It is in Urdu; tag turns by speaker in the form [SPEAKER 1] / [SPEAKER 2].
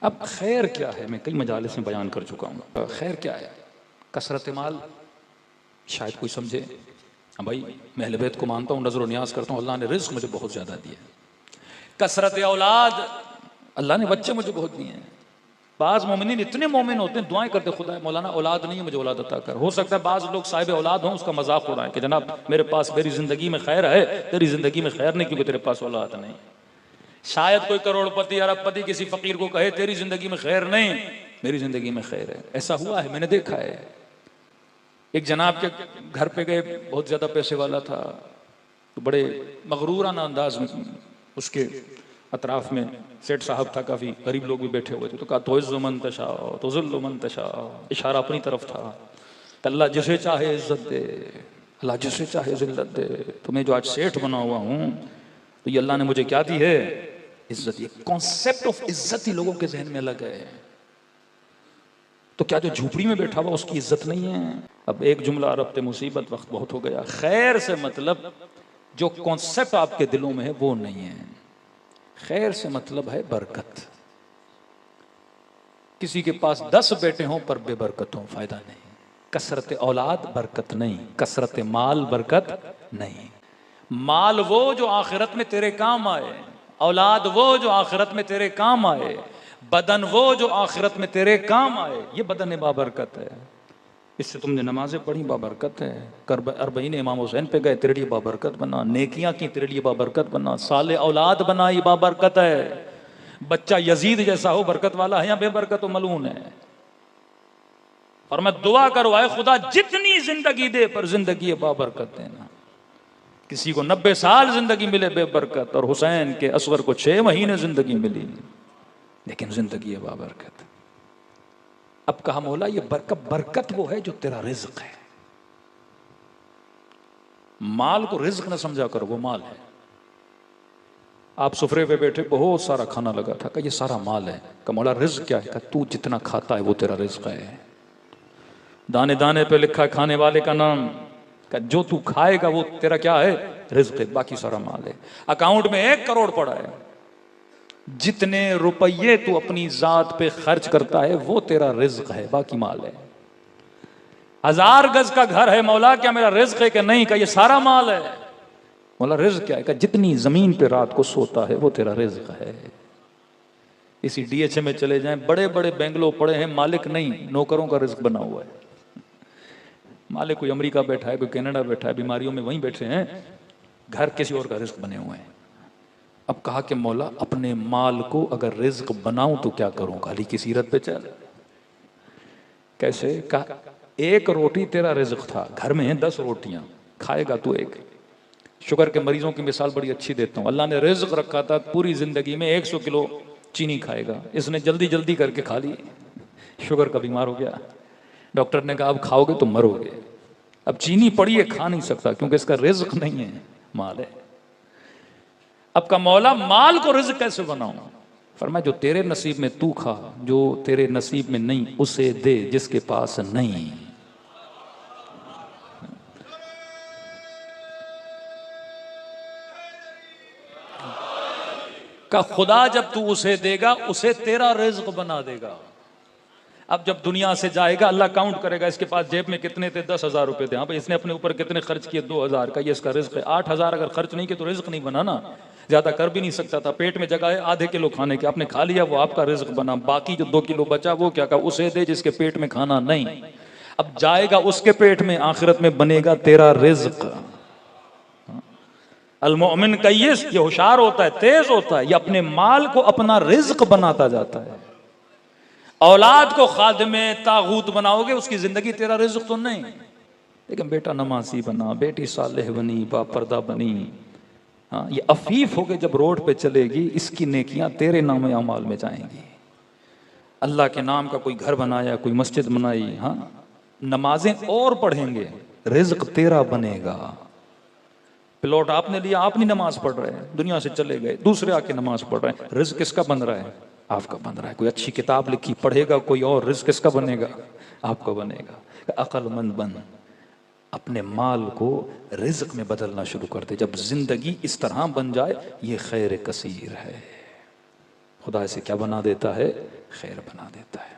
[SPEAKER 1] اب خیر کیا ہے؟ میں کئی مجالس میں بیان کر چکا ہوں. خیر کیا ہے؟ کثرت مال شاید کوئی سمجھے بھائی میں اہل بیت کو مانتا ہوں، نظر و نیاز کرتا ہوں، اللہ نے رزق مجھے بہت زیادہ دیا. کثرت اولاد، اللہ نے بچے مجھے بہت دیے ہیں. بعض مومنین اتنے مومن ہوتے ہیں دعائیں کرتے خدا مولانا اولاد نہیں ہے مجھے اولاد عطا کر. ہو سکتا ہے بعض لوگ صاحب اولاد ہوں اس کا مذاق اڑائیں کہ جناب میرے پاس میری زندگی میں خیر ہے، تیری زندگی میں خیر نہیں کیونکہ تیرے پاس اولاد نہیں. شاید کوئی کروڑ پتی ارب پتی کسی فقیر کو کہے تیری زندگی میں خیر نہیں، میری زندگی میں خیر ہے. ایسا ہوا ہے، میں نے دیکھا ہے. ایک جناب کے گھر پہ گئے، بہت زیادہ پیسے والا تھا، تو بڑے مغرورانہ انداز میں اس کے اطراف میں سیٹ صاحب تھا، کافی غریب لوگ بھی بیٹھے ہوئے تھے، تو کہا تعز من تشاء تذل من تشاء، اشارہ اپنی طرف تھا کہ اللہ جسے چاہے عزت دے، اللہ جسے چاہے ذلت دے. تو میں جو آج سیٹ بنا ہوا ہوں تو یہ اللہ نے مجھے کیا دی ہے؟ عزت. یہ کانسیپٹ آف عزت ہی لوگوں کے ذہن میں الگ ہے. تو کیا جو جھوپڑی میں بیٹھا ہوا اس کی عزت نہیں ہے؟ اب ایک جملہ عرب تے مصیبت وقت بہت ہو گیا. خیر سے مطلب جو کانسیپٹ آپ کے دلوں میں ہے وہ نہیں ہے. خیر سے مطلب ہے برکت. کسی کے پاس 10 بیٹے ہوں پر بے برکت ہوں فائدہ نہیں. کثرت اولاد برکت نہیں، کثرت مال برکت نہیں. مال وہ جو آخرت میں تیرے کام آئے، اولاد وہ جو آخرت میں تیرے کام آئے، بدن وہ جو آخرت میں تیرے کام آئے. یہ بدن بابرکت ہے، اس سے تم نے نمازیں پڑھی بابرکت ہے. اربعین امام حسین پہ گئے تیرے لیے بابرکت بنا، نیکیاں کی تیرے لیے بابرکت بنا، صالح اولاد بنائی بابرکت ہے. بچہ یزید جیسا ہو برکت والا ہے یا بے برکت و ملعون ہے. اور میں دعا کروں اے خدا جتنی زندگی دے پر زندگی بابرکت دینا. کسی کو 90 سال زندگی ملے بے برکت، اور حسین کے اصغر کو 6 مہینے زندگی ملی لیکن زندگی بابرکت. اب کہا مولا یہ برکت وہ ہے جو تیرا رزق ہے. مال کو رزق نہ سمجھا کرو، وہ مال ہے. آپ سفرے پہ بیٹھے بہت سارا کھانا لگا تھا کہ یہ سارا مال ہے. کہ مولا رزق کیا ہے؟ کہ تو جتنا کھاتا ہے وہ تیرا رزق ہے. دانے دانے پہ لکھا ہے کھانے والے کا نام، کہ جو تو کھائے گا وہ تیرا کیا ہے؟ رزق ہے. باقی سارا مال ہے. اکاؤنٹ میں 1 کروڑ پڑا ہے، جتنے روپیے تو اپنی ذات پہ خرچ کرتا ہے وہ تیرا رزق ہے، باقی مال ہے. 1000 گز کا گھر ہے، مولا کیا میرا رزق ہے کہ نہیں؟ کہ یہ سارا مال ہے. مولا رزق کیا ہے؟ کہ جتنی زمین پہ رات کو سوتا ہے وہ تیرا رزق ہے. اسی ڈی ایچ اے میں چلے جائیں، بڑے بڑے بینگلو پڑے ہیں، مالک نہیں، نوکروں کا رزق بنا ہوا ہے. مالک کوئی امریکہ بیٹھا ہے، کوئی کینیڈا بیٹھا ہے، بیماریوں میں وہیں بیٹھے ہیں، گھر کسی اور کا رزق بنے ہوئے ہیں. اب کہا کہ مولا اپنے مال کو اگر رزق بناؤں تو کیا کروں؟ خالی کی سیرت پہ چل. کیسے؟ کہا 1 روٹی تیرا رزق تھا، گھر میں ہیں 10 روٹیاں، کھائے گا تو 1. شوگر کے مریضوں کی مثال بڑی اچھی دیتا ہوں. اللہ نے رزق رکھا تھا پوری زندگی میں 100 کلو چینی کھائے گا، اس نے جلدی جلدی کر کے کھا لی، شوگر کا بیمار ہو گیا. ڈاکٹر نے کہا اب کھاؤ گے تو مرو گے. اب چینی پڑی ہے، کھا نہیں سکتا کیونکہ اس کا رزق نہیں ہے، مال ہے. اب کا مولا مال کو رزق کیسے بناؤں؟ فرمایا جو تیرے نصیب میں تو کھا، جو تیرے نصیب میں نہیں اسے دے جس کے پاس نہیں. کہ خدا جب تو اسے دے گا اسے تیرا رزق بنا دے گا. اب جب دنیا سے جائے گا اللہ کاؤنٹ کرے گا اس کے پاس جیب میں کتنے تھے، 10,000 روپے تھے. ہاں بھائی اس نے اپنے اوپر کتنے خرچ کیے؟ 2,000 کا، یہ اس کا رزق ہے. 8,000 اگر خرچ نہیں کیے تو رزق نہیں بنا نا. زیادہ کر بھی نہیں سکتا تھا، پیٹ میں جگہ ہے آدھے کلو کھانے کے، آپ نے کھا لیا وہ آپ کا رزق بنا. باقی جو 2 کلو بچا وہ کیا؟ کہا اسے دے جس کے پیٹ میں کھانا نہیں. اب جائے گا اس کے پیٹ میں، آخرت میں بنے گا تیرا رزق. المؤمن کیس، یہ ہوشیار ہوتا ہے، تیز ہوتا ہے، یہ اپنے مال کو اپنا رزق بناتا جاتا ہے. اولاد کو خادم طاغوت بناؤ گے اس کی زندگی تیرا رزق تو نہیں. لیکن بیٹا نمازی بنا، بیٹی صالح بنی، با پردہ بنی، ہاں یہ عفیف ہو کے جب روڈ پہ چلے گی اس کی نیکیاں تیرے نام اعمال میں جائیں گی. اللہ کے نام کا کوئی گھر بنایا، کوئی مسجد بنائی، ہاں نمازیں اور پڑھیں گے، رزق تیرا بنے گا. پلاٹ آپ نے لیا، آپ نہیں نماز پڑھ رہے ہیں، دنیا سے چلے گئے، دوسرے آ کے نماز پڑھ رہے ہیں، رزق کس کا بن رہا ہے؟ آپ کا بن رہا ہے. کوئی اچھی کتاب لکھی پڑھے گا کوئی اور، رزق کس کا بنے گا؟ آپ کا بنے گا. عقل مند بن، اپنے مال کو رزق میں بدلنا شروع کر دے. جب زندگی اس طرح بن جائے یہ خیر کثیر ہے. خدا اسے کیا بنا دیتا ہے؟ خیر بنا دیتا ہے۔